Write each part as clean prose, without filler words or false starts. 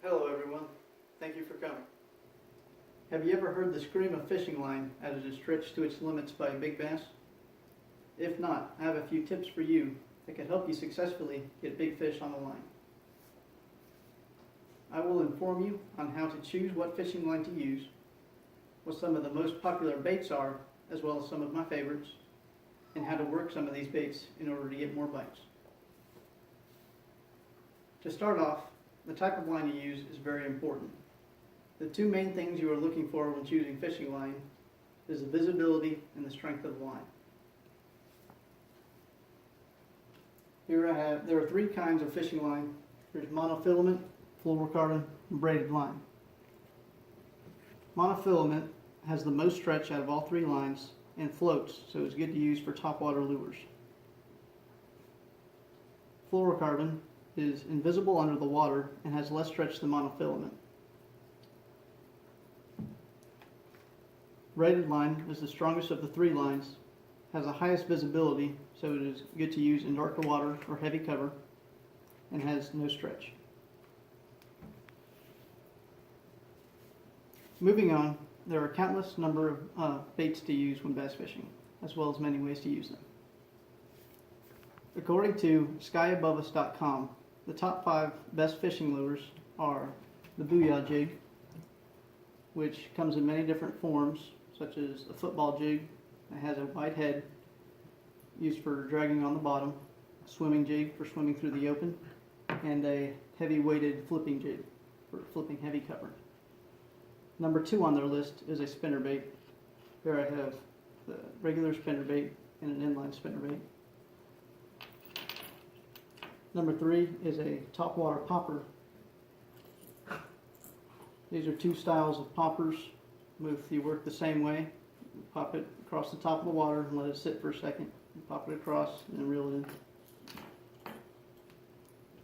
Hello everyone, thank you for coming. Have you ever heard the scream of fishing line as it is stretched to its limits by a big bass? If not, I have a few tips for you that can help you successfully get big fish on the line. I will inform you on how to choose what fishing line to use, what some of the most popular baits are, as well as some of my favorites, and how to work some of these baits in order to get more bites. To start off, the type of line you use is very important. The two main things you are looking for when choosing fishing line is the visibility and the strength of the line. There are three kinds of fishing line. There's monofilament, fluorocarbon, and braided line. Monofilament has the most stretch out of all three lines and floats, so it's good to use for topwater lures. Fluorocarbon is invisible under the water and has less stretch than monofilament. Braided line is the strongest of the three lines, has the highest visibility, so it is good to use in darker water or heavy cover, and has no stretch. Moving on, there are countless number of baits to use when bass fishing, as well as many ways to use them. According to SkyAboveUs.com, the top 5 best fishing lures are the Booyah jig, which comes in many different forms, such as a football jig that has a wide head used for dragging on the bottom, a swimming jig for swimming through the open, and a heavy weighted flipping jig for flipping heavy cover. Number 2 on their list is a spinnerbait. Here I have the regular spinnerbait and an inline spinnerbait. Number 3 is a topwater popper. These are two styles of poppers. You work the same way. You pop it across the top of the water and let it sit for a second. You pop it across and then reel it in.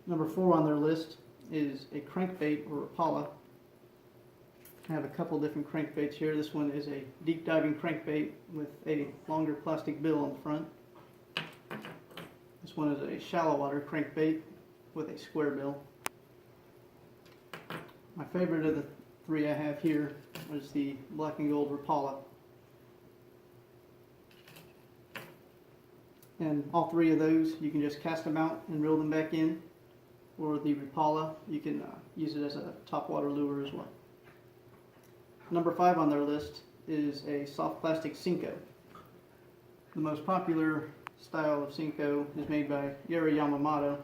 Number 4 on their list is a crankbait or Rapala. I have a couple different crankbaits here. This one is a deep diving crankbait with a longer plastic bill on the front. This one is a shallow water crankbait with a square bill. My favorite of the three I have here is the black and gold Rapala. And all three of those, you can just cast them out and reel them back in. Or the Rapala, you can use it as a topwater lure as well. Number 5 on their list is a soft plastic Senko. The most popular style of Senko is made by Yuri Yamamoto,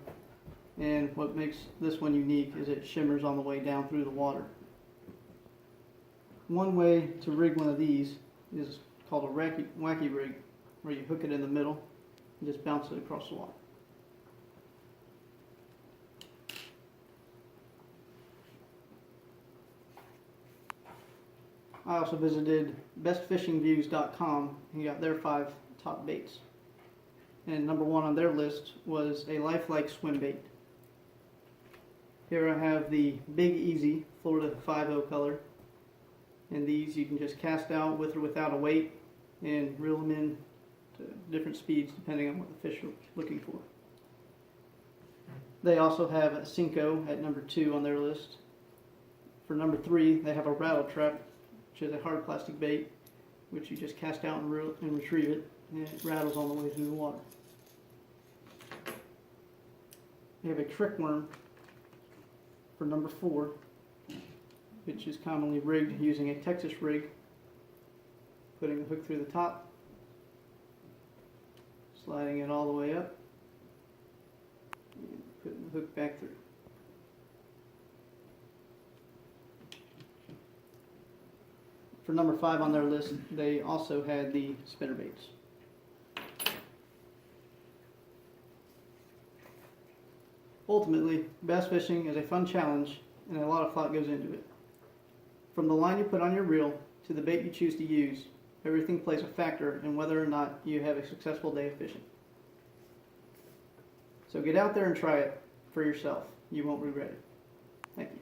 and what makes this one unique is it shimmers on the way down through the water. One way to rig one of these is called a wacky rig, where you hook it in the middle and just bounce it across the water. I also visited bestfishingviews.com and got their 5 top baits. And number 1 on their list was a lifelike swim bait. Here I have the Big Easy Florida 5.0 color. And these you can just cast out with or without a weight and reel them in to different speeds depending on what the fish are looking for. They also have a Senko at number 2 on their list. For number 3, they have a rattle trap, which is a hard plastic bait, which you just cast out and retrieve it, and it rattles on the way through the water. They have a trick worm for number 4, which is commonly rigged using a Texas rig, putting the hook through the top, sliding it all the way up, and putting the hook back through. For number 5 on their list, they also had the spinnerbaits. Ultimately, bass fishing is a fun challenge and a lot of thought goes into it. From the line you put on your reel to the bait you choose to use, everything plays a factor in whether or not you have a successful day of fishing. So get out there and try it for yourself. You won't regret it. Thank you.